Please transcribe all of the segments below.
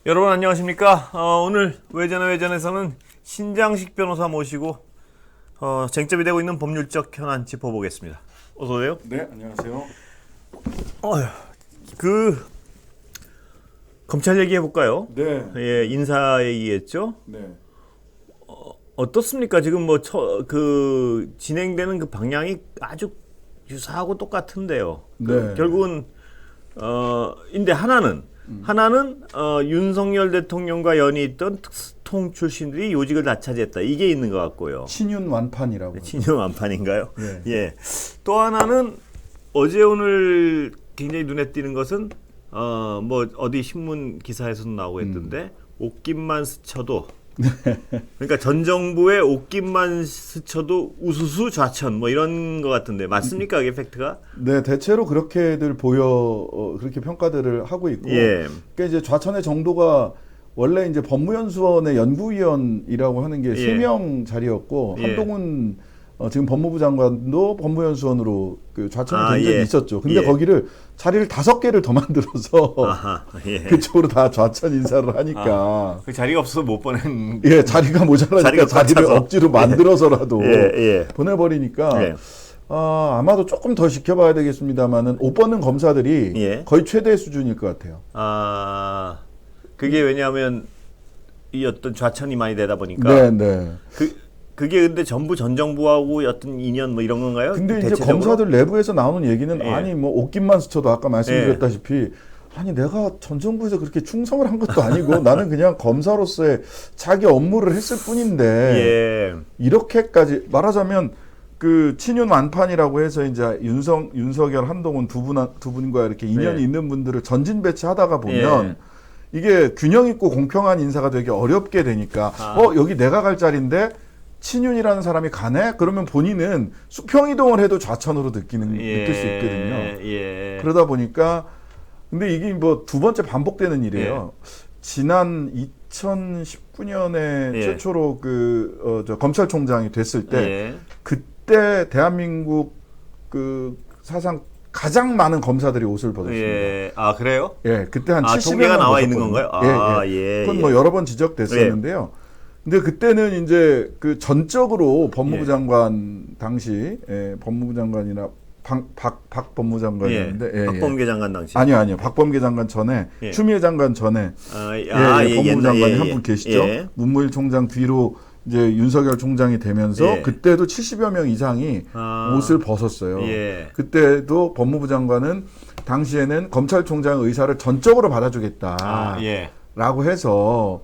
여러분 안녕하십니까? 오늘 외전에서는 신장식 변호사 모시고 쟁점이 되고 있는 법률적 현안 짚어보겠습니다. 어서 오세요. 네, 안녕하세요. 검찰 얘기해 볼까요? 네. 예, 인사 얘기했죠. 네. 어떻습니까? 지금 진행되는 그 방향이 아주 유사하고 똑같은데요. 네. 결국은 인데 하나는 윤석열 대통령과 연이 있던 특수통 출신들이 요직을 다 차지했다. 이게 있는 것 같고요. 친윤 완판이라고. 친윤 완판인가요? 네. 예. 또 하나는 어제 오늘 굉장히 눈에 띄는 것은 어디 신문 기사에서도 나오고 했던데 옷깃만 스쳐도 그러니까 전 정부의 옷깃만 스쳐도 우수수 좌천 이런 것 같은데 맞습니까? 이게 팩트가? 네, 대체로 그렇게들 그렇게 평가들을 하고 있고. 예. 그러니까 이제 좌천의 정도가 원래 이제 법무연수원의 연구위원이라고 하는 게 3명 자리였고 한동훈 지금 법무부 장관도 법무연수원으로 그 좌천이 된 적이 있었죠. 근데 거기를 자리를 5개를 더 만들어서 그쪽으로 다 좌천 인사를 하니까 그 자리가 없어서 못 보낸. 예, 자리가 모자라니까 자리를 억지로 만들어서라도 보내버리니까 아마도 조금 더 지켜봐야 되겠습니다만은 옷 벗는 검사들이 거의 최대 수준일 것 같아요. 그게 왜냐하면 이 어떤 좌천이 많이 되다 보니까. 네. 그게 근데 전부 전 정부하고 어떤 인연 이런 건가요? 근데 이제 대체적으로? 검사들 내부에서 나오는 얘기는 아니 옷깃만 스쳐도 아까 말씀드렸다시피 아니 내가 전 정부에서 그렇게 충성을 한 것도 아니고 나는 그냥 검사로서의 자기 업무를 했을 뿐인데 이렇게까지 말하자면 그 친윤 완판이라고 해서 이제 윤석열, 한동훈 두 분과 이렇게 인연이 있는 분들을 전진 배치하다가 보면 이게 균형 있고 공평한 인사가 되게 어렵게 되니까 여기 내가 갈 자리인데 친윤이라는 사람이 가네? 그러면 본인은 수평 이동을 해도 좌천으로 느낄 수 있거든요. 그러다 보니까 근데 이게 두 번째 반복되는 일이에요. 지난 2019년에 최초로 검찰총장이 됐을 때 그때 대한민국 그 사상 가장 많은 검사들이 옷을 벗었습니다. 그래요? 그때 한 70여 통계가 명 나와 있는 벗었거든요. 건가요? 그건 여러 번 지적됐었는데요. 근데 그때는 이제 그 전적으로 법무부 장관 당시 법무부 장관이나 박 법무장관이었는데 박범계 장관 당시 아니요 박범계 장관 전에 추미애 장관 전에 법무부 장관이 한 분 계시죠. 문무일 총장 뒤로 이제 윤석열 총장이 되면서 그때도 70여 명 이상이 옷을 벗었어요. 그때도 법무부 장관은 당시에는 검찰총장 의사를 전적으로 받아주겠다라고 해서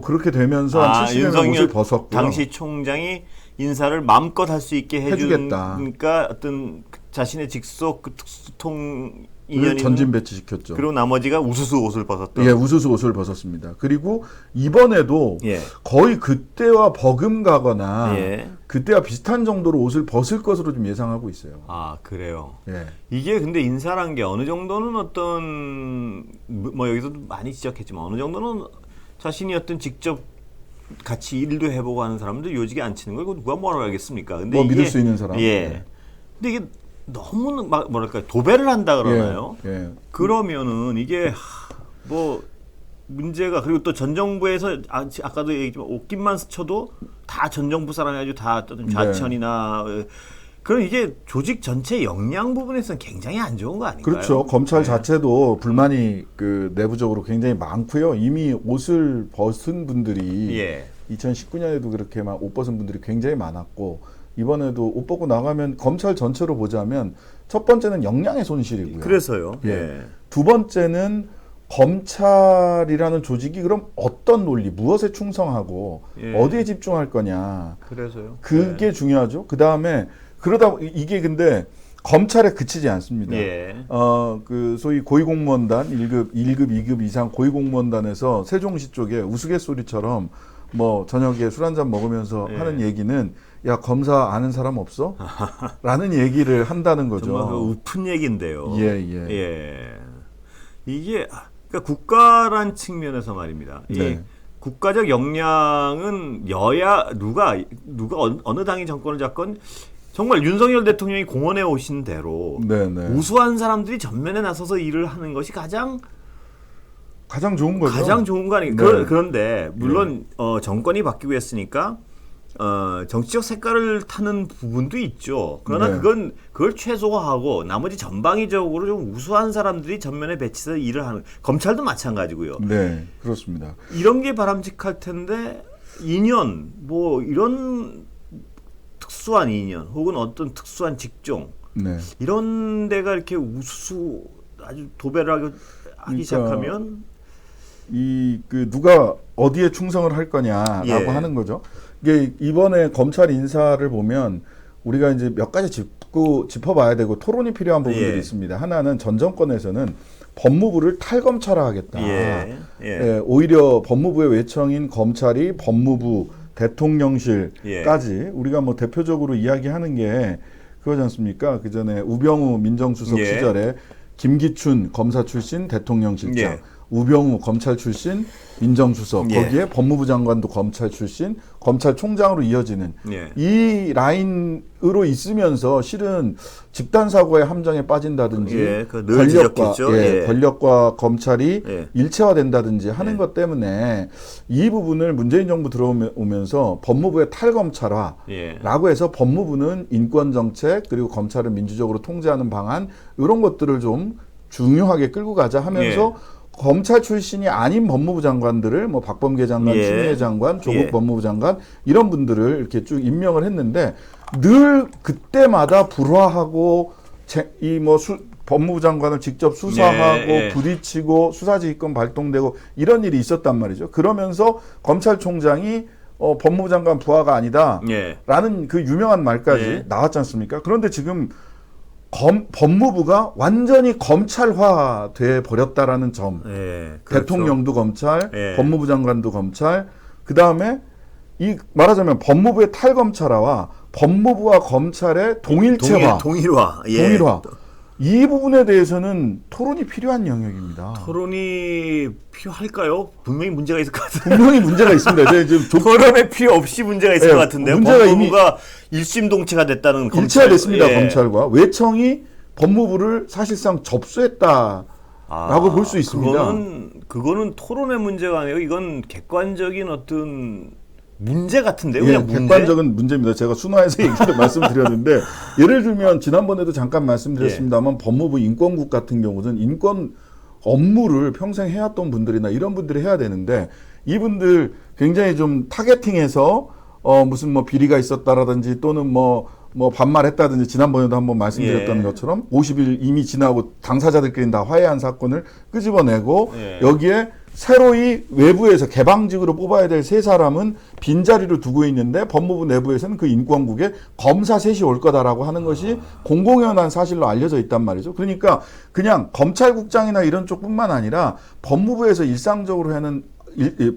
그렇게 되면서 한 70여 명 옷을 벗었고요. 당시 총장이 인사를 마음껏 할 수 있게 해주겠다. 그러니까 어떤 자신의 직속 그 특수통 인연이 전진 배치시켰죠. 그리고 나머지가 우수수 옷을 벗었던. 우수수 옷을 벗었습니다. 그리고 이번에도 거의 그때와 버금가거나 그때와 비슷한 정도로 옷을 벗을 것으로 좀 예상하고 있어요. 그래요. 이게 근데 인사란 게 어느 정도는 어떤 여기서도 많이 지적했지만 어느 정도는 자신이 어떤 직접 같이 일도 해보고 하는 사람들 요직에 앉히는 걸 누가 뭐라고 하겠습니까? 근데 믿을 수 있는 사람. 근데 이게 너무 도배를 한다 그러나요? 그러면은 이게 문제가 그리고 또 전 정부에서 아까도 얘기했지만 옷깃만 스쳐도 다 전 정부 사람이 아주 다 어떤 좌천이나 그럼 이게 조직 전체 역량 부분에서는 굉장히 안 좋은 거 아닌가요? 그렇죠. 검찰 자체도 불만이 내부적으로 굉장히 많고요. 이미 옷을 벗은 분들이 2019년에도 그렇게 막 옷 벗은 분들이 굉장히 많았고 이번에도 옷 벗고 나가면 검찰 전체로 보자면 첫 번째는 역량의 손실이고요. 그래서요. 두 번째는 검찰이라는 조직이 그럼 어떤 논리, 무엇에 충성하고 어디에 집중할 거냐. 그래서요. 그게 중요하죠. 그 다음에 그러다 이게 근데 검찰에 그치지 않습니다. 소위 고위공무원단 1급, 2급 이상 고위공무원단에서 세종시 쪽에 우스갯소리처럼 저녁에 술 한잔 먹으면서 하는 얘기는 야 검사 아는 사람 없어? 라는 얘기를 한다는 거죠. 정말 우픈 얘기인데요. 이게 그러니까 국가란 측면에서 말입니다. 이 국가적 역량은 누가 어느 당이 정권을 잡건 정말 윤석열 대통령이 공언해 오신 대로 네네. 우수한 사람들이 전면에 나서서 일을 하는 것이 가장 가장 좋은 거죠. 가장 좋은 거 아니에요. 네. 그런데 물론 정권이 바뀌고 했으니까 정치적 색깔을 타는 부분도 있죠. 그러나 네. 그걸 최소화하고 나머지 전방위적으로 좀 우수한 사람들이 전면에 배치해서 일을 하는, 검찰도 마찬가지고요. 네, 그렇습니다. 이런 게 바람직할 텐데 2년 뭐 이런 특수한 2년 혹은 어떤 특수한 직종 네. 이런 데가 이렇게 우수수 아주 도배를 하기 그러니까 시작하면 그 누가 어디에 충성을 할 거냐라고 예. 하는 거죠. 이게 이번에 검찰 인사를 보면 우리가 이제 몇 가지 짚어봐야 되고 토론이 필요한 부분들이 예. 있습니다. 하나는 전 정권에서는 법무부를 탈검찰화하겠다. 예. 예, 오히려 법무부의 외청인 검찰이 법무부, 대통령실까지 예. 우리가 뭐 대표적으로 이야기하는 게 그거지 않습니까? 그 전에 우병우 민정수석 예. 시절에 김기춘 검사 출신 대통령실장, 예. 우병우 검찰 출신 민정수석, 예. 거기에 법무부 장관도 검찰 출신, 검찰총장으로 이어지는 예. 이 라인으로 있으면서 실은 집단 사고의 함정에 빠진다든지 예, 늘 지적했죠. 예. 권력과 검찰이 예. 일체화된다든지 하는 예. 것 때문에 이 부분을 문재인 정부 들어오면서 법무부의 탈검찰화라고 예. 해서 법무부는 인권정책 그리고 검찰을 민주적으로 통제하는 방안 이런 것들을 좀 중요하게 끌고 가자 하면서 예. 검찰 출신이 아닌 법무부 장관들을 뭐 박범계 장관, 예. 추미애 장관, 조국 예. 법무부 장관 이런 분들을 이렇게 쭉 임명을 했는데 늘 그때마다 불화하고 이 뭐 법무부 장관을 직접 수사하고 예. 예. 부딪히고 수사지휘권 발동되고 이런 일이 있었단 말이죠. 그러면서 검찰총장이 법무부 장관 부하가 아니다라는 예. 그 유명한 말까지 예. 나왔지 않습니까? 그런데 지금 법무부가 완전히 검찰화돼 버렸다라는 점. 예. 그렇죠. 대통령도 검찰, 예. 법무부 장관도 검찰. 그 다음에 이 말하자면 법무부의 탈검찰화와 법무부와 검찰의 동일체화, 동일화. 예. 동일화. 이 부분에 대해서는 토론이 필요한 영역입니다. 토론이 필요할까요? 분명히 문제가 있을 것 같은데. 분명히 문제가 있습니다. 제가 지금 토론에 필요 없이 문제가 있을 예, 것 같은데요. 문제가 법무부가 일심동체가 됐다는 검찰. 일체화됐습니다. 예. 검찰과 외청이 법무부를 사실상 접수했다라고 볼 수 있습니다. 그거는 토론의 문제가 아니에요. 이건 객관적인 어떤 문제 같은데요. 예, 그냥 문제? 객관적인 문제입니다. 제가 순화해서 얘기를 말씀드렸는데 예를 들면 지난번에도 잠깐 말씀드렸습니다만 법무부 인권국 같은 경우는 인권 업무를 평생 해왔던 분들이나 이런 분들이 해야 되는데 이분들 굉장히 좀 타겟팅해서 무슨 뭐 비리가 있었다라든지 또는 뭐 반말했다든지 지난번에도 한번 말씀드렸던 예. 것처럼 50일 이미 지나고 당사자들끼리 다 화해한 사건을 끄집어내고 예. 여기에 새로이 외부에서 개방직으로 뽑아야 될 세 사람은 빈자리로 두고 있는데 법무부 내부에서는 그 인권국에 검사 셋이 올 거다라고 하는 것이 공공연한 사실로 알려져 있단 말이죠. 그러니까 그냥 검찰국장이나 이런 쪽뿐만 아니라 법무부에서 일상적으로 하는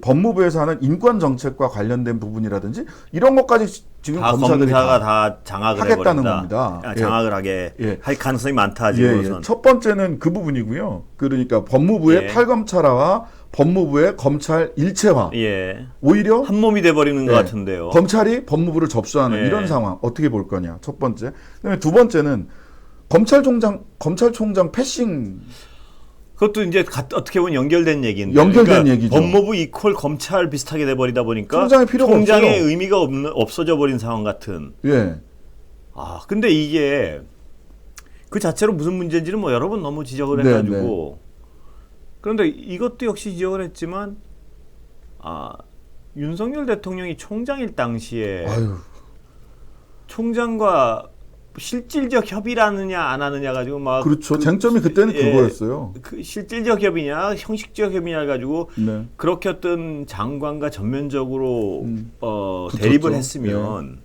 법무부에서 하는 인권 정책과 관련된 부분이라든지 이런 것까지 지금 다 검사들이 검사가 다 장악을 하겠다는 해버린다. 겁니다. 아, 예. 장악을 하게 예. 할 가능성이 많다 예, 지금으로선. 예. 첫 번째는 그 부분이고요. 그러니까 법무부의 예. 탈검찰화와 법무부의 검찰 일체화. 예. 오히려 한 몸이 돼버리는 것 예, 같은데요. 검찰이 법무부를 접수하는 예. 이런 상황 어떻게 볼 거냐. 첫 번째. 그다음에 두 번째는 검찰총장 패싱. 그것도 이제 어떻게 보면 연결된 얘기인데. 연결된 얘기죠. 법무부 이퀄 검찰 비슷하게 돼버리다 보니까 총장의 필요가 총장의 없어요. 의미가 없어져 버린 상황 같은. 예. 근데 이게 그 자체로 무슨 문제인지는 뭐 여러 번 너무 지적을 네, 해가지고. 그런데 이것도 역시 지적을 했지만, 윤석열 대통령이 총장일 당시에 아유. 총장과 실질적 협의를 하느냐 안 하느냐 가지고 막 그렇죠. 쟁점이 그때는 그거였어요. 그 실질적 협의냐 형식적 협의냐 가지고 네. 그렇게 어떤 장관과 전면적으로 붙었죠. 대립을 했으면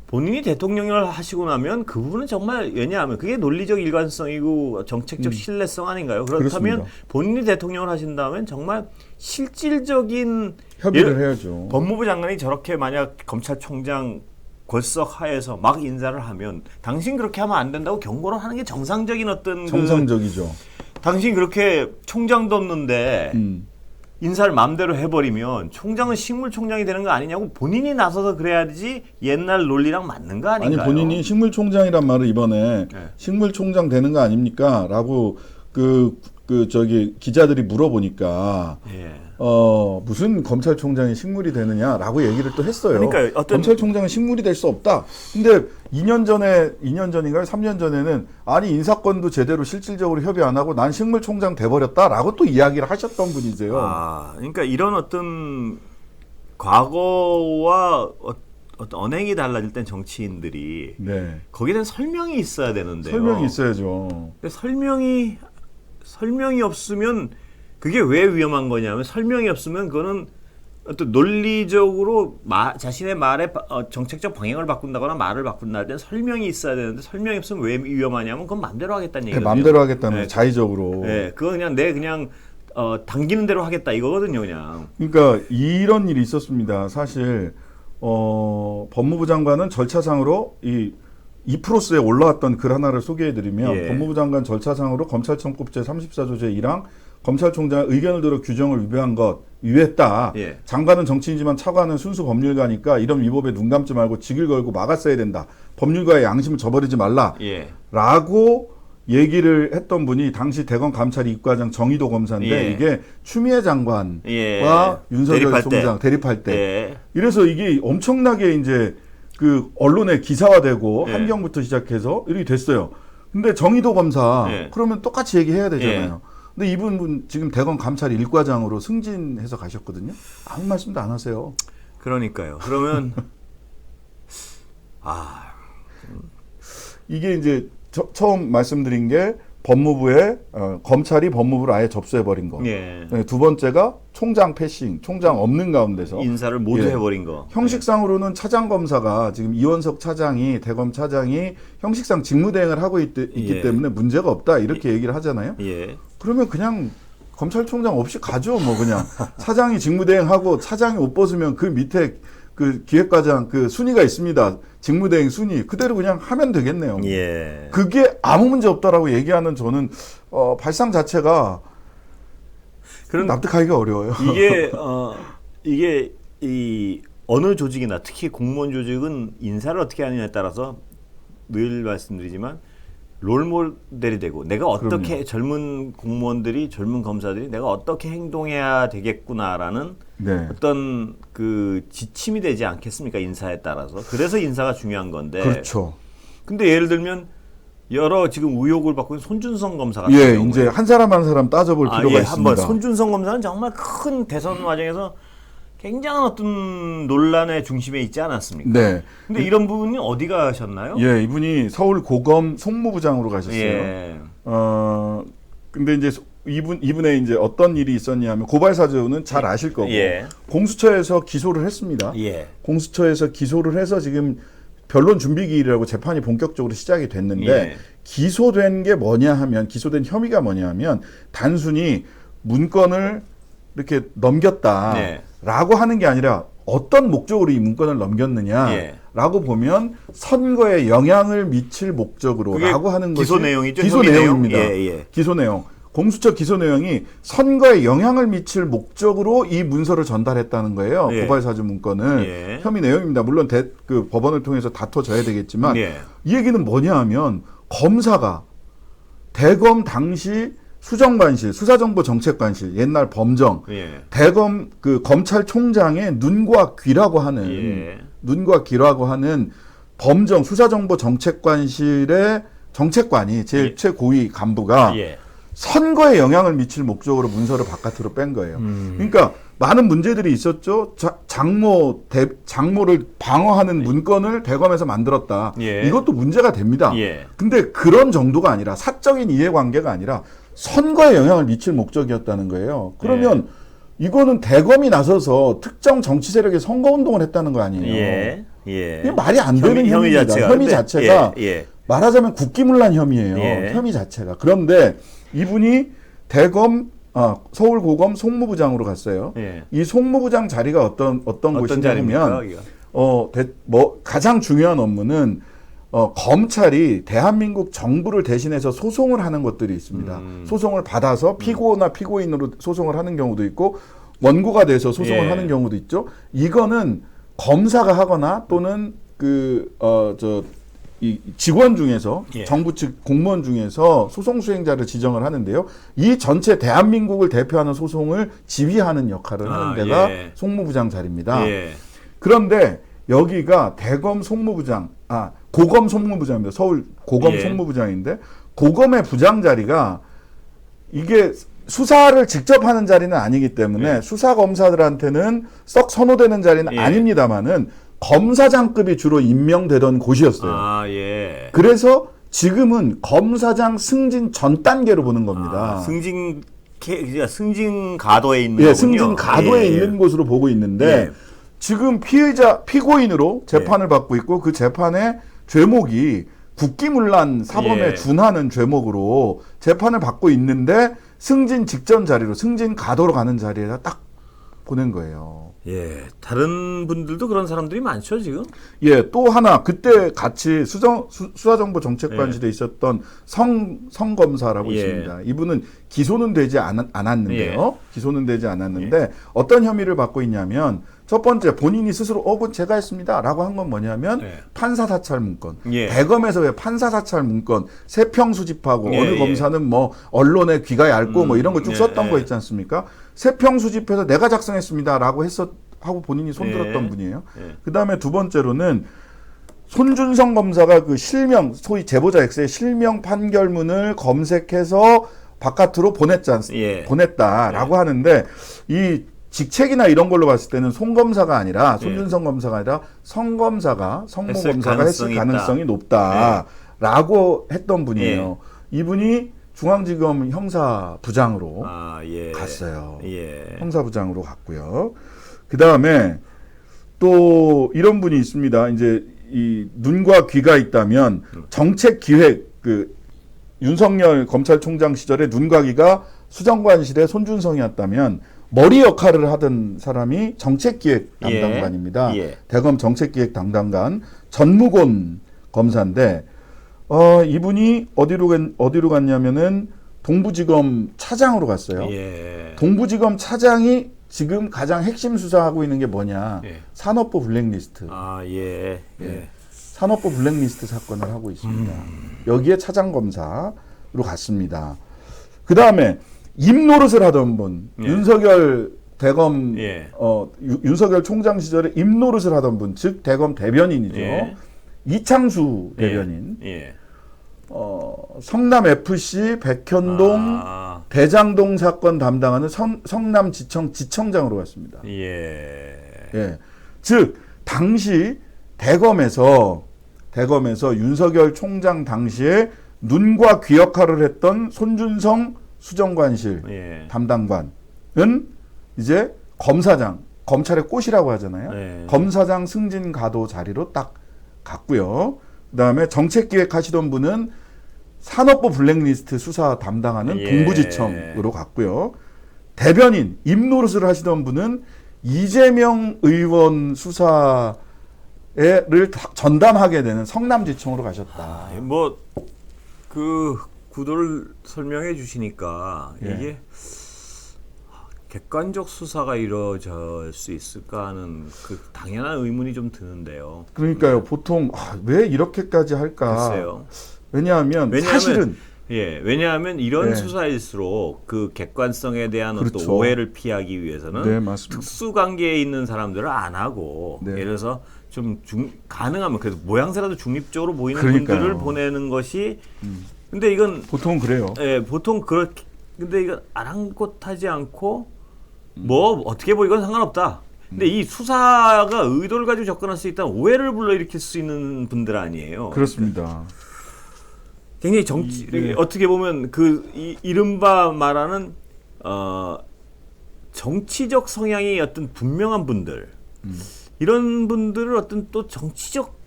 본인이 대통령을 하시고 나면 그 부분은 정말 왜냐하면 그게 논리적 일관성이고 정책적 신뢰성 아닌가요? 그렇다면 그렇습니다. 본인이 대통령을 하신다면 정말 실질적인 협의를 해야죠. 법무부 장관이 저렇게 만약 검찰총장 골석 하에서 막 인사를 하면 당신 그렇게 하면 안 된다고 경고를 하는 게 정상적인 어떤 정상적이죠. 당신 그렇게 총장도 없는데 인사를 마음대로 해버리면 총장은 식물총장이 되는 거 아니냐고 본인이 나서서 그래야지 옛날 논리랑 맞는 거 아닌가요? 아니 본인이 식물총장이란 말을 이번에 네. 식물총장 되는 거 아닙니까? 라고 그 기자들이 물어보니까 예. 무슨 검찰총장이 식물이 되느냐라고 얘기를 또 했어요. 그러니까 검찰총장은 식물이 될 수 없다. 근데 2년 전인가요? 3년 전에는 아니 인사권도 제대로 실질적으로 협의 안 하고 난 식물총장 돼버렸다라고 또 이야기를 하셨던 분이세요. 그러니까 이런 어떤 과거와 어떤 언행이 달라질 땐 정치인들이 네. 거기에 대한 설명이 있어야 되는데요. 설명이 있어야죠. 근데 설명이 없으면 그게 왜 위험한 거냐면 설명이 없으면 그거는 어떤 논리적으로 자신의 말의 정책적 방향을 바꾼다거나 말을 바꾼다 할 때는 설명이 있어야 되는데 설명이 없으면 왜 위험하냐면 그건 마음대로 하겠다는 얘기거든요. 마음대로 하겠다는 거, 자의적으로. 네, 그거 그냥 당기는 대로 하겠다 이거거든요, 그냥. 그러니까 이런 일이 있었습니다. 사실 법무부 장관은 절차상으로 이 이프로스에 올라왔던 글 하나를 소개해드리면 예. 법무부 장관 절차상으로 검찰청법 제34조 제1항 검찰총장 의견을 들어 규정을 위배했다. 예. 장관은 정치인이지만 차관은 순수 법률가니까 이런 위법에 눈 감지 말고 직을 걸고 막았어야 된다. 법률가의 양심을 저버리지 말라. 예. 라고 얘기를 했던 분이 당시 대검 감찰 이과장 정의도 검사인데 예. 이게 추미애 장관과 예. 윤석열 대립할 총장 대립할 때 예. 이래서 이게 엄청나게 이제 그 언론에 기사화되고 예. 한경부터 시작해서 이렇게 됐어요. 근데 정의도 검사 예. 그러면 똑같이 얘기해야 되잖아요. 근데 이분 지금 대검 감찰 1과장으로 승진해서 가셨거든요. 아무 말씀도 안 하세요. 그러니까요. 그러면 이게 이제 처음 말씀드린 게 법무부에 검찰이 법무부를 아예 접수해버린 거. 예. 네, 두 번째가 총장 패싱, 총장 없는 가운데서 인사를 모두 예. 해버린 거. 형식상으로는 차장 검사가 지금 이원석 차장이 대검 차장이 형식상 직무대행을 하고 있기 예. 때문에 문제가 없다 이렇게 얘기를 하잖아요. 예. 그러면 그냥 검찰총장 없이 가죠. 뭐 그냥 차장이 직무대행하고 차장이 옷 벗으면 그 밑에 그 기획과장 그 순위가 있습니다. 직무대행 순위 그대로 그냥 하면 되겠네요. 예. 그게 아무 문제 없다라고 얘기하는 저는 발상 자체가 그런 납득하기가 어려워요. 이게 이 어느 조직이나 특히 공무원 조직은 인사를 어떻게 하느냐에 따라서 늘 말씀드리지만 롤모델이 되고 내가 어떻게 그럼요. 젊은 공무원들이 젊은 검사들이 내가 어떻게 행동해야 되겠구나라는 네. 어떤 그 지침이 되지 않겠습니까? 인사에 따라서. 그래서 인사가 중요한 건데. 그렇죠. 근데 예를 들면 여러 지금 의혹을 받고 있는 손준성 검사 같은 예, 경우에 이제 한 사람 한 사람 따져볼 필요가 있습니다. 한번 손준성 검사는 정말 큰 대선 과정에서 굉장한 어떤 논란의 중심에 있지 않았습니까? 네. 근데 이런 부분이 어디 가셨나요? 예, 이분이 서울 고검 송무부장으로 가셨어요. 예. 근데 이제 이분의 이제 어떤 일이 있었냐면 고발 사주는 잘 아실 거고 예. 공수처에서 기소를 했습니다. 예. 공수처에서 기소를 해서 지금 변론 준비 기일이라고 재판이 본격적으로 시작이 됐는데 예. 기소된 게 뭐냐 하면 기소된 혐의가 뭐냐 하면 단순히 문건을 이렇게 넘겼다라고 네. 하는 게 아니라 어떤 목적으로 이 문건을 넘겼느냐라고 보면 선거에 영향을 미칠 목적으로라고 하는 것이 기소 내용이죠. 기소 혐의 내용? 내용입니다. 예. 기소 내용. 공수처 기소 내용이 선거에 영향을 미칠 목적으로 이 문서를 전달했다는 거예요. 예. 고발 사주 문건을 예. 혐의 내용입니다. 물론 그 법원을 통해서 다퉈져야 되겠지만 예. 이 얘기는 뭐냐 하면 검사가 대검 당시 수정관실, 수사정보정책관실, 옛날 범정, 예. 대검 그 검찰총장의 눈과 귀라고 하는 예. 눈과 귀라고 하는 범정 수사정보정책관실의 정책관이 제일 최고위 간부가 예. 선거에 영향을 미칠 목적으로 문서를 바깥으로 뺀 거예요. 그러니까 많은 문제들이 있었죠. 장모를 방어하는 문건을 대검에서 만들었다. 예. 이것도 문제가 됩니다. 예. 근데 그런 정도가 아니라 사적인 이해관계가 아니라 선거에 영향을 미칠 목적이었다는 거예요. 그러면 이거는 대검이 나서서 특정 정치 세력의 선거운동을 했다는 거 아니에요. 예. 예. 이게 말이 안 되는 혐의 혐의입니다. 혐의 자체가 예. 말하자면 국기문란 혐의예요. 예. 혐의 자체가. 그런데 이분이 대검 서울고검 송무부장으로 갔어요. 예. 이 송무부장 자리가 어떤 곳이냐면 가장 중요한 업무는 검찰이 대한민국 정부를 대신해서 소송을 하는 것들이 있습니다. 소송을 받아서 피고나 피고인으로 소송을 하는 경우도 있고 원고가 돼서 소송을 예. 하는 경우도 있죠. 이거는 검사가 하거나 또는 이 직원 중에서 예. 정부 측 공무원 중에서 소송 수행자를 지정을 하는데요. 이 전체 대한민국을 대표하는 소송을 지휘하는 역할을 하는 데가 예. 송무부장 자리입니다. 예. 그런데 여기가 대검 송무부장, 고검 송무부장입니다. 서울 고검 예. 송무부장인데 고검의 부장 자리가 이게 수사를 직접 하는 자리는 아니기 때문에 수사 검사들한테는 썩 선호되는 자리는 예. 아닙니다만은 검사장급이 주로 임명되던 곳이었어요. 예. 그래서 지금은 검사장 승진 전 단계로 보는 겁니다. 승진 가도에 있는 예, 거군요. 승진 가도에 예. 있는 곳으로 보고 있는데 예. 지금 피고인으로 재판을 받고 있고 그 재판의 죄목이 국기문란 사범에 예. 준하는 죄목으로 재판을 받고 있는데 승진 직전 자리로 승진 가도로 가는 자리에다 딱 보낸 거예요. 예, 다른 분들도 그런 사람들이 많죠 지금. 예, 또 하나 그때 같이 수사정보정책관실에 있었던 성검사라고 예. 있습니다. 이분은 기소는 되지 않았는데요. 기소는 되지 않았는데 어떤 혐의를 받고 있냐면 첫 번째 본인이 스스로 그건 제가 했습니다라고 한 건 뭐냐면 판사 사찰 문건. 예. 대검에서 왜 판사 사찰 문건 세평 수집하고 예, 어느 검사는 뭐 언론에 귀가 얇고 뭐 이런 거 쭉 예, 썼던 예. 거 있지 않습니까? 세평 수집해서 내가 작성했습니다라고 하고 본인이 손들었던 예. 분이에요. 예. 그다음에 두 번째로는 손준성 검사가 그 실명, 소위 제보자 X의 실명 판결문을 검색해서 바깥으로 예. 보냈다라고 하는데 이 직책이나 이런 걸로 봤을 때는 손 검사가 아니라 손준성 검사가 아니라 성 검사가 성모 했을 검사가 했을 가능성이 높다라고 했던 분이에요. 이분이 중앙지검 형사부장으로 예. 갔어요. 예. 형사부장으로 갔고요. 그 다음에 또 이런 분이 있습니다. 이제 이 눈과 귀가 있다면 정책기획 윤석열 검찰총장 시절에 눈과 귀가 수정관실의 손준성이었다면 머리 역할을 하던 사람이 정책기획 담당관입니다. 예. 대검 정책기획 담당관 전무곤 검사인데 이분이 어디로 갔냐면은 동부지검 차장으로 갔어요. 예. 동부지검 차장이 지금 가장 핵심 수사하고 있는 게 뭐냐? 예. 산업부 블랙리스트. 예. 예. 산업부 블랙리스트 사건을 하고 있습니다. 여기에 차장 검사로 갔습니다. 그 다음에 입 노릇을 하던 분, 예. 윤석열 대검 예. 윤석열 총장 시절에 입 노릇을 하던 분, 즉 대검 대변인이죠. 예. 이창수 대변인. 예. 성남 FC 백현동 대장동 사건 담당하는 성남지청 지청장으로 갔습니다. 예. 예. 즉 당시 대검에서 윤석열 총장 당시에 눈과 귀 역할을 했던 손준성 수정관실 예. 담당관은 이제 검찰의 꽃이라고 하잖아요. 예. 검사장 승진 가도 자리로 딱 갔고요. 그다음에 정책기획 하시던 분은 산업부 블랙리스트 수사 담당하는 예. 동부지청으로 갔고요. 대변인 입노릇을 하시던 분은 이재명 의원 수사를 전담하게 되는 성남지청으로 가셨다. 그 구도를 설명해 주시니까 예. 이게 객관적 수사가 이루어질 수 있을까 하는 그 당연한 의문이 좀 드는데요. 그러니까요. 보통 왜 이렇게까지 할까? 글쎄요. 왜냐하면 사실은 왜냐하면 이런 예. 수사일수록 그 객관성에 대한 어떤 그렇죠. 오해를 피하기 위해서는 네, 맞습니다. 특수 관계에 있는 사람들을 안 하고 네. 예를 들어서 좀 가능하면 그래도 모양새라도 중립적으로 보이는 그러니까요. 분들을 보내는 것이 근데 이건 보통 그래요. 보통 그렇게 근데 이건 아랑곳하지 않고 뭐 어떻게 보이건 상관없다. 근데 이 수사가 의도를 가지고 접근할 수 있다는 오해를 불러일으킬 수 있는 분들 아니에요. 그렇습니다. 굉장히 어떻게 보면 이른바 말하는 정치적 성향이 어떤 분명한 분들 이런 분들을 어떤 또 정치적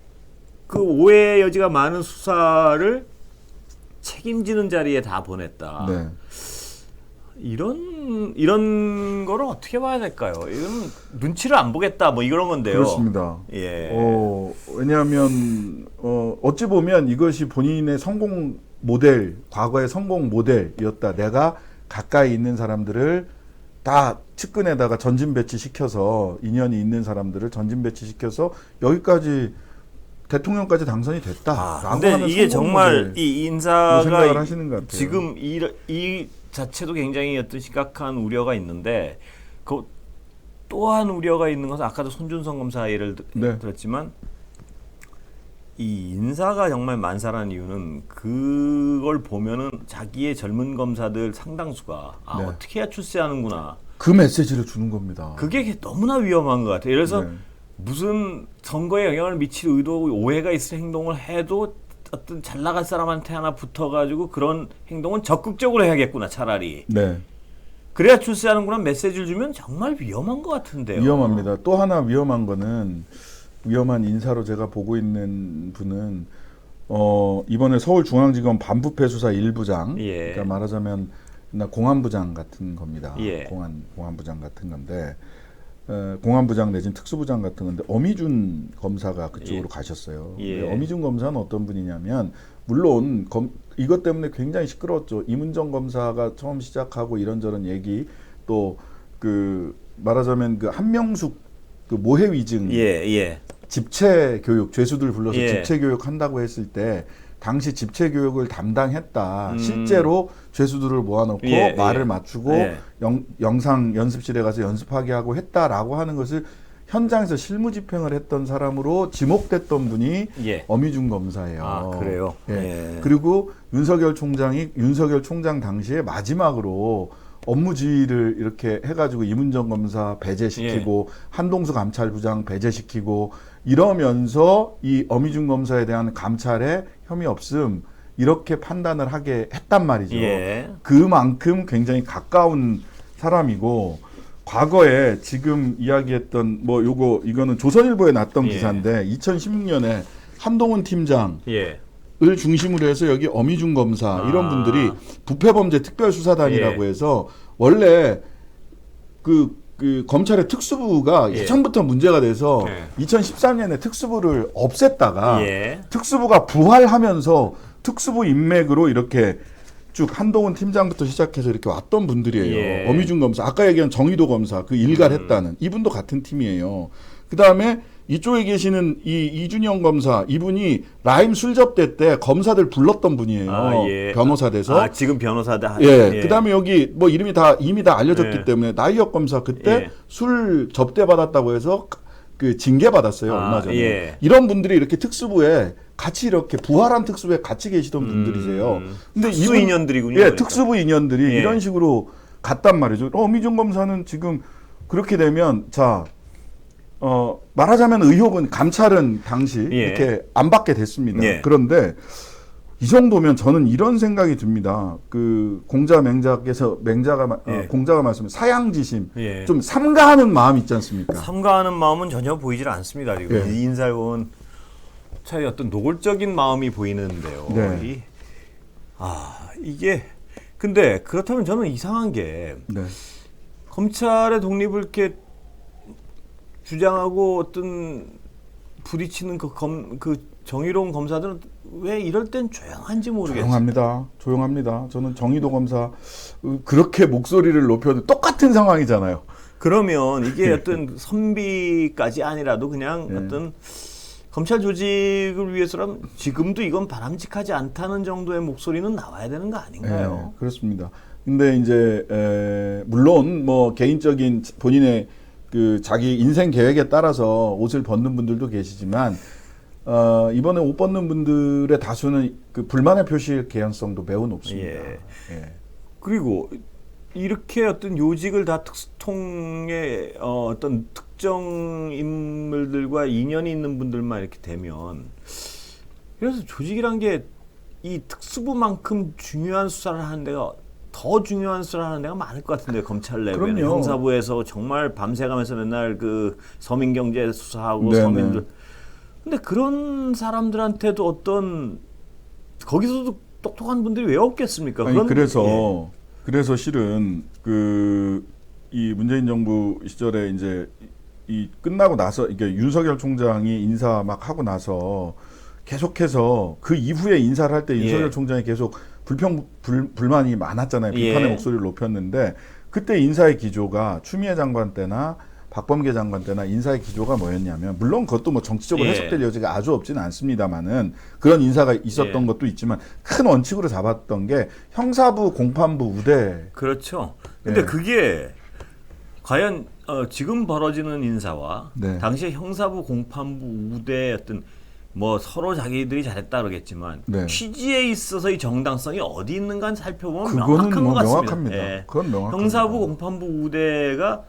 그 오해 여지가 많은 수사를 책임지는 자리에 다 보냈다. 네. 이런 거를 어떻게 봐야 될까요? 이건 눈치를 안 보겠다 뭐 이런 건데요. 그렇습니다. 예. 왜냐하면 어찌 보면 이것이 본인의 성공 모델, 과거의 성공 모델이었다. 내가 가까이 있는 사람들을 다 측근에다가 전진 배치시켜서 인연이 있는 사람들을 전진 배치시켜서 여기까지 대통령까지 당선이 됐다. 근데 이게 정말 이 인사가 생각을 하시는 것 같아요. 지금 이 자체도 굉장히 어떤 심각한 우려가 있는데 그 또한 우려가 있는 것은 아까도 손준성 검사 예를 들었지만 이 인사가 정말 만사라는 이유는 그걸 보면은 자기의 젊은 검사들 상당수가 어떻게 해야 출세하는구나. 그 메시지를 주는 겁니다. 그게 너무나 위험한 것 같아요. 그래서 무슨 선거에 영향을 미칠 의도, 오해가 있을 행동을 해도 어떤 잘 나갈 사람한테 하나 붙어가지고 그런 행동은 적극적으로 해야겠구나 차라리. 그래야 출세하는구나 메시지를 주면 정말 위험한 것 같은데요. 위험합니다. 또 하나 위험한 거는 위험한 인사로 제가 보고 있는 분은 이번에 서울중앙지검 반부패 수사 1부장, 그러니까 말하자면 공안부장 같은 겁니다. 공안부장 같은 건데 공안부장 내지는 특수부장 같은 건데 어미준 검사가 그쪽으로 가셨어요. 어미준 검사는 어떤 분이냐면 물론 이것 때문에 굉장히 시끄러웠죠. 이문정 검사가 처음 시작하고 이런저런 얘기 또 그 말하자면 그 한명숙 그 모해 위증 집체 교육 죄수들 불러서 집체 교육 한다고 했을 때 당시 집체 교육을 담당했다. 실제로 죄수들을 모아놓고 말을 맞추고 영상 연습실에 가서 연습하게 하고 했다라고 하는 것을 현장에서 실무 집행을 했던 사람으로 지목됐던 분이 어미준 검사예요. 그래요? 그리고 윤석열 총장 당시에 마지막으로 업무 지휘를 이렇게 해가지고 이문정 검사 배제시키고 한동수 감찰부장 배제시키고 이러면서 이 어미준 검사에 대한 감찰에 혐의 없음 이렇게 판단을 하게 했단 말이죠. 그만큼 굉장히 가까운 사람이고 과거에 지금 이야기했던 이거는 조선일보에 났던 기사인데 2016년에 한동훈 팀장 을 중심으로 해서 여기 어미준 검사 이런 분들이 부패범죄 특별수사단이라고 해서 원래 그 검찰의 특수부가 예전부터 문제가 돼서 2013년에 특수부를 없앴다가 특수부가 부활하면서 특수부 인맥으로 이렇게 쭉 한동훈 팀장부터 시작해서 이렇게 왔던 분들이에요. 어미준 검사, 아까 얘기한 정의도 검사 그 일갈했다는 이분도 같은 팀이에요. 그 다음에 이쪽에 계시는 이 이준영 검사 이분이 라임 술접대 때 검사들 불렀던 분이에요. 변호사 돼서. 지금 변호사다. 그다음에 여기 이름이 이미 다 알려졌기 때문에 나이혁 검사 그때 술 접대 받았다고 해서 그 징계 받았어요. 얼마 전에. 이런 분들이 이렇게 특수부에 같이 이렇게 부활한 특수부에 같이 계시던 분들이세요. 근데 특수 인연들이군요. 그러니까. 특수부 인연들이 이런 식으로 갔단 말이죠. 어미준 검사는 지금 그렇게 되면 말하자면 의혹은 감찰은 당시 이렇게 안 받게 됐습니다. 그런데 이 정도면 저는 이런 생각이 듭니다. 그 공자 맹자께서 공자가 말씀해 사양지심 좀 삼가하는 마음 있지 않습니까? 삼가하는 마음은 전혀 보이질 않습니다. 지금 이 인사에 본 차이 어떤 노골적인 마음이 보이는데요. 이게 근데 그렇다면 저는 이상한 게 검찰의 독립을 이렇게 주장하고 어떤 부딪히는 그 정의로운 검사들은 왜 이럴 땐 조용한지 모르겠어요. 조용합니다. 저는 정의도 검사 그렇게 목소리를 높여도 똑같은 상황이잖아요. 그러면 이게 어떤 선비까지 아니라도 그냥 어떤 검찰 조직을 위해서라면 지금도 이건 바람직하지 않다는 정도의 목소리는 나와야 되는 거 아닌가요? 그렇습니다. 근데 이제 물론 개인적인 본인의 그 자기 인생 계획에 따라서 옷을 벗는 분들도 계시지만 이번에 옷 벗는 분들의 다수는 그 불만의 표시일 개연성도 매우 높습니다. 그리고 이렇게 어떤 요직을 다 특수통의 어떤 특정 인물들과 인연이 있는 분들만 이렇게 되면 그래서 조직이란 게 이 특수부만큼 중요한 수사를 하는 데가 더 중요한 수사를 하는 데가 많을 것 같은데요. 검찰 내부에는 형사부에서 정말 밤새가면서 맨날 그 서민경제 수사하고 서민들 근데 그런 사람들한테도 어떤 거기서도 똑똑한 분들이 왜 없겠습니까? 그래서 실은 이 문재인 정부 시절에 이제 이 끝나고 나서 이게 윤석열 총장이 인사 막 하고 나서 계속해서 그 이후에 인사를 할 때 윤석열 총장이 계속 불만이 많았잖아요. 비판의 목소리를 높였는데 그때 인사의 기조가 추미애 장관 때나 박범계 장관 때나 인사의 기조가 뭐였냐면 물론 그것도 뭐 정치적으로 예. 해석될 여지가 아주 없지는 않습니다만은 그런 인사가 있었던 예. 것도 있지만 큰 원칙으로 잡았던 게 형사부 공판부 우대. 그렇죠. 근데 예. 그게 과연 지금 벌어지는 인사와 네. 당시에 형사부 공판부 우대 어떤 뭐 서로 자기들이 잘했다 그러겠지만 네. 취지에 있어서 이 정당성이 어디 있는가 살펴보면 그거는 명확한 뭐 것 같습니다. 명확합니다. 예. 그건 명확합니다. 형사부 공판부 우대가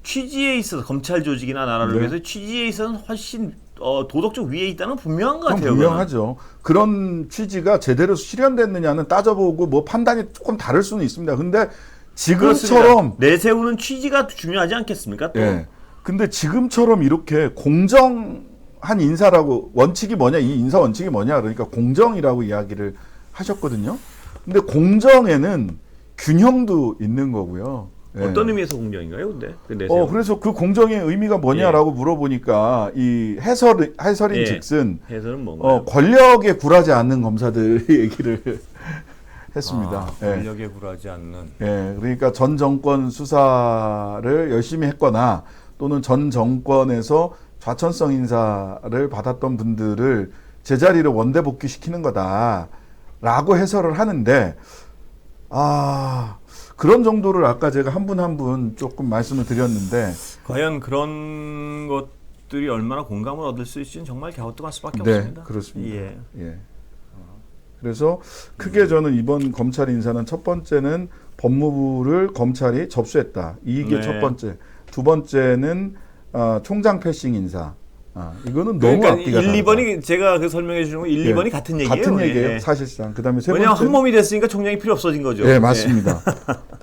취지에 있어서 검찰 조직이나 나라를 네. 위해서 취지에 있어서는 훨씬 도덕적 위에 있다는 건 분명한 것 그건 같아요. 분명하죠. 그런 취지가 제대로 실현됐느냐는 따져보고 뭐 판단이 조금 다를 수는 있습니다. 근데 지금처럼 내세우는 취지가 중요하지 않겠습니까? 또 예. 근데 지금처럼 이렇게 공정한 인사라고 원칙이 뭐냐, 이 인사 원칙이 뭐냐 그러니까 공정이라고 이야기를 하셨거든요. 근데 공정에는 균형도 있는 거고요. 예. 어떤 의미에서 공정인가요, 근데? 그 내세우는. 그래서 그 공정의 의미가 뭐냐라고 물어보니까 이 해설인 예. 즉슨 해설은 뭔가요? 권력에 굴하지 않는 검사들 얘기를 했습니다. 예. 권력에 굴하지 않는. 예, 그러니까 전 정권 수사를 열심히 했거나 또는 전 정권에서 좌천성 인사를 받았던 분들을 제자리로 원대 복귀시키는 거다라고 해설을 하는데 그런 정도를 아까 제가 한 분 한 분 조금 말씀을 드렸는데 과연 그런 것들이 얼마나 공감을 얻을 수 있을지는 정말 갸우뚱할 수밖에 네, 없습니다. 그렇습니다. 예. 예. 그래서 크게 저는 이번 검찰 인사는 첫 번째는 법무부를 검찰이 접수했다. 이게 네. 첫 번째. 두 번째는 총장 패싱 인사. 이거는 너무 그러니까 앞뒤가 1, 다르다. 2번이 제가 그 설명해 주는 거 1, 예. 2번이 같은 얘기예요. 같은 얘기예요. 예. 사실상. 그다음에 세 왜냐하면 번째. 한 몸이 됐으니까 총장이 필요 없어진 거죠. 네, 맞습니다.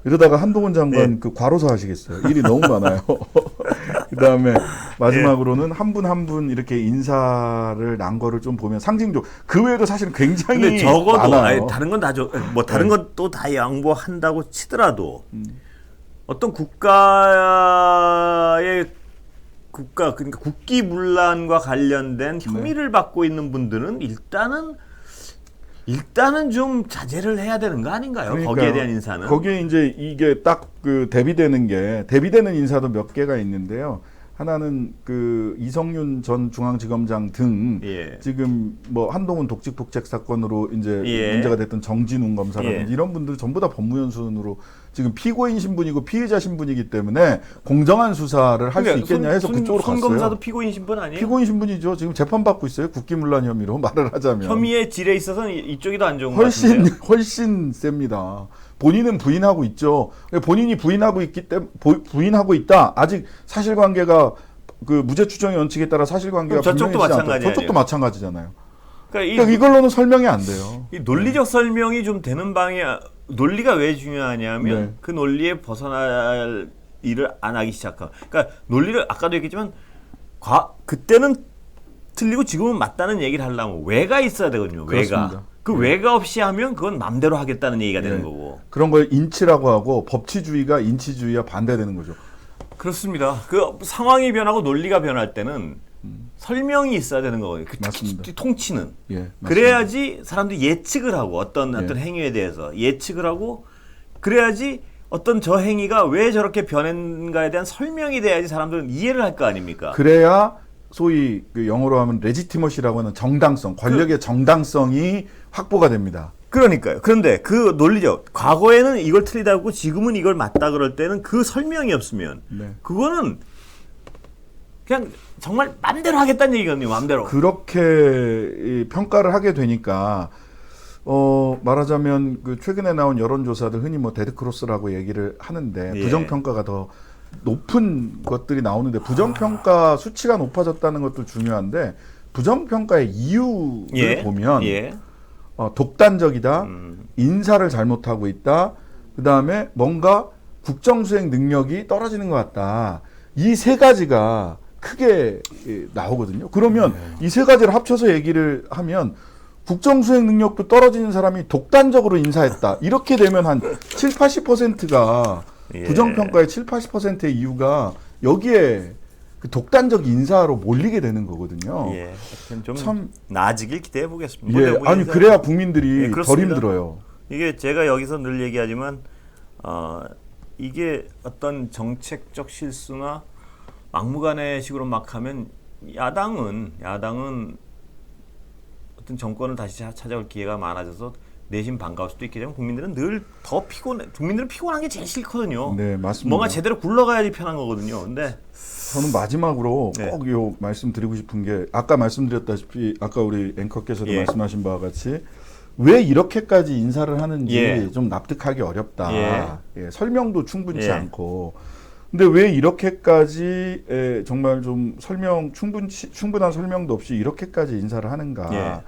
이러다가 한동훈 장관 예. 그 과로사 하시겠어요. 일이 너무 많아요. 그다음에 마지막으로는 한 분 한 분 이렇게 인사를 난 거를 좀 보면 상징적. 그 외에도 사실 굉장히 근데 적어도 많아요. 다른 건 다 뭐 다른 것도 다 양보한다고 치더라도 어떤 그러니까 국기문란과 관련된 혐의를 받고 있는 분들은 일단은 좀 자제를 해야 되는 거 아닌가요? 그러니까요. 거기에 대한 인사는. 거기에 이제 이게 딱 그 대비되는 인사도 몇 개가 있는데요. 하나는 그 이성윤 전 중앙지검장 등 예. 지금 뭐 한동훈 독직 사건으로 이제 예. 문제가 됐던 정진웅 검사라든지 예. 이런 분들 전부 다 법무연수원으로 지금 피고인 신분이고 피의자 신분이기 때문에 공정한 수사를 할 수 있겠냐 해서 그쪽으로 손 갔어요. 검사도 피고인 신분 아니에요? 피고인 신분이죠. 지금 재판받고 있어요. 국기문란 혐의로 말을 하자면. 혐의의 질에 있어서는 이쪽이 더 안 좋은 것 훨씬 같은데요. 훨씬 셉니다. 본인은 부인하고 있죠. 본인이 부인하고 있다. 아직 사실관계가 그 무죄 추정의 원칙에 따라 사실관계가 그럼 저쪽도 분명해지지 않다. 마찬가지 저쪽도 마찬가지잖아요. 그러니까 그러니까 이걸로는 설명이 안 돼요. 이 논리적 설명이 좀 되는 방향. 논리가 왜 중요하냐면 네. 그 논리에 벗어날 일을 안 하기 시작하고. 그러니까 논리를 아까도 얘기했지만 그때는 틀리고 지금은 맞다는 얘기를 하려면 왜가 있어야 되거든요. 그렇습니다. 왜가. 그 왜가 없이 하면 그건 맘대로 하겠다는 얘기가 되는 네. 거고. 그런 걸 인치라고 하고 법치주의가 인치주의와 반대되는 거죠. 그렇습니다. 그 상황이 변하고 논리가 변할 때는 설명이 있어야 되는 거거든요. 맞습니다. 특히 통치는. 예, 맞습니다. 그래야지 사람들이 예측을 하고 어떤 예. 행위에 대해서 예측을 하고 그래야지 어떤 저 행위가 왜 저렇게 변했는가에 대한 설명이 돼야지 사람들은 이해를 할 거 아닙니까? 그래야 소위 그 영어로 하면 레지티머시라고 하는 정당성, 권력의 정당성이 확보가 됩니다. 그러니까요. 그런데 그 논리적 과거에는 이걸 틀리다고 지금은 이걸 맞다 그럴 때는 그 설명이 없으면 네. 그거는 그냥 정말 맘대로 하겠다는 얘기거든요. 맘대로. 그렇게 이 평가를 하게 되니까 말하자면 그 최근에 나온 여론조사들 흔히 뭐 데드크로스라고 얘기를 하는데 예. 부정평가가 더 높은 것들이 나오는데 부정평가 수치가 높아졌다는 것도 중요한데 부정평가의 이유를 예. 보면 예. 독단적이다, 인사를 잘못하고 있다, 그 다음에 뭔가 국정수행 능력이 떨어지는 것 같다. 이 세 가지가 크게 나오거든요. 그러면 이 세 가지를 합쳐서 얘기를 하면 국정수행 능력도 떨어지는 사람이 독단적으로 인사했다. 이렇게 되면 한 7, 80%가 예. 부정평가의 7, 80%의 이유가 여기에 그 독단적 인사로 몰리게 되는 거거든요. 예. 하여튼 좀 참- 나아지길 기대해 보겠습니다. 예, 아니 그래야 국민들이 예, 덜 그렇습니다. 힘들어요. 이게 제가 여기서 늘 얘기하지만 이게 어떤 정책적 실수나 막무가내식으로 막 하면 야당은 어떤 정권을 다시 찾아올 기회가 많아져서 내심 반가울 수도 있겠지만 국민들은 늘 더 국민들은 피곤한 게 제일 싫거든요. 네, 맞습니다. 뭔가 제대로 굴러가야지 편한 거거든요. 근데 저는 마지막으로 네. 꼭 요 말씀드리고 싶은 게 아까 말씀드렸다시피 아까 우리 앵커께서도 예. 말씀하신 바와 같이 왜 이렇게까지 인사를 하는지 예. 좀 납득하기 어렵다. 예. 예, 설명도 충분치 예. 않고. 근데 왜 이렇게까지 정말 좀 충분한 설명도 없이 이렇게까지 인사를 하는가? 예.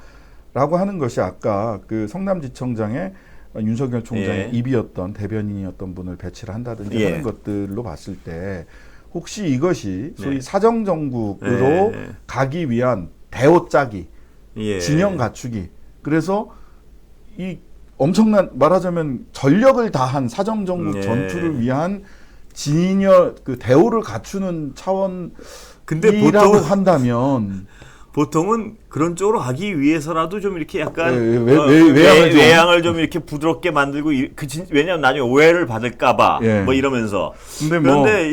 라고 하는 것이 아까 그 성남지청장의 윤석열 총장의 예. 입이었던 대변인이었던 분을 배치를 한다든지 예. 하는 것들로 봤을 때 혹시 이것이 소위 네. 사정정국으로 예. 가기 위한 대오 짜기, 예. 진영 갖추기. 그래서 이 엄청난 말하자면 전력을 다한 사정정국 예. 전투를 위한 그 대오를 갖추는 근데 차원이라고 한다면 보통은 그런 쪽으로 가기 위해서라도 좀 이렇게 약간 외양을 좀 이렇게 부드럽게 만들고 왜냐면 나중에 오해를 받을까봐 예. 뭐 이러면서 근데 그런데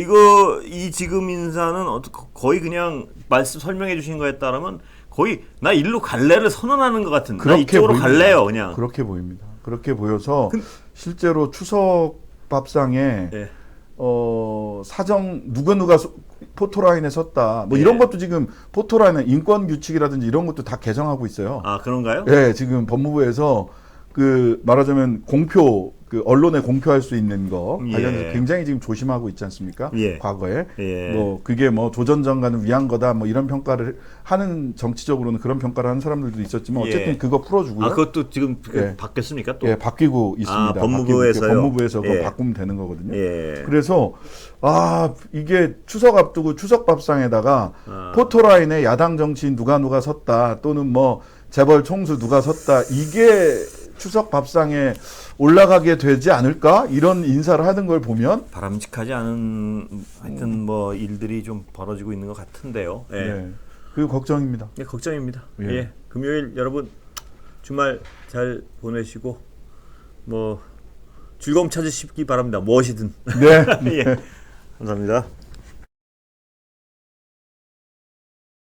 이 지금 인사는 거의 그냥 말씀 설명해 주신 거에 따르면 거의 나 일로 갈래를 선언하는 것 같은 나 이쪽으로 갈래요 그냥 그렇게 보입니다. 그렇게 보여서 실제로 추석 밥상에 예. 사정 누가 포토라인에 섰다. 뭐 예. 이런 것도 지금 포토라인에 인권 규칙이라든지 이런 것도 다 개정하고 있어요. 아 그런가요? 예, 지금 법무부에서 그 말하자면 그 언론에 공표할 수 있는 거 예. 관련해서 굉장히 지금 조심하고 있지 않습니까? 예. 과거에 예. 뭐 그게 뭐 조전 장관을 위한 거다 뭐 이런 평가를 하는 정치적으로는 그런 평가를 하는 사람들도 있었지만 어쨌든 예. 그거 풀어주고요. 아 그것도 지금 예. 바뀌었습니까 또? 예, 바뀌고 있습니다. 법무부에서요? 법무부에서 그거 예. 바꾸면 되는 거거든요. 예. 그래서 이게 추석 앞두고 추석 밥상에다가 아. 포토라인에 야당 정치인 누가 섰다 또는 뭐 재벌 총수 누가 섰다 이게 추석 밥상에 올라가게 되지 않을까 이런 인사를 하는 걸 보면 바람직하지 않은 하여튼 뭐 일들이 좀 벌어지고 있는 것 같은데요. 예. 네, 그 걱정입니다. 예, 걱정입니다. 예. 예. 금요일 여러분 주말 잘 보내시고 뭐 즐거움 찾으시기 바랍니다. 무엇이든. 네. 예. 감사합니다.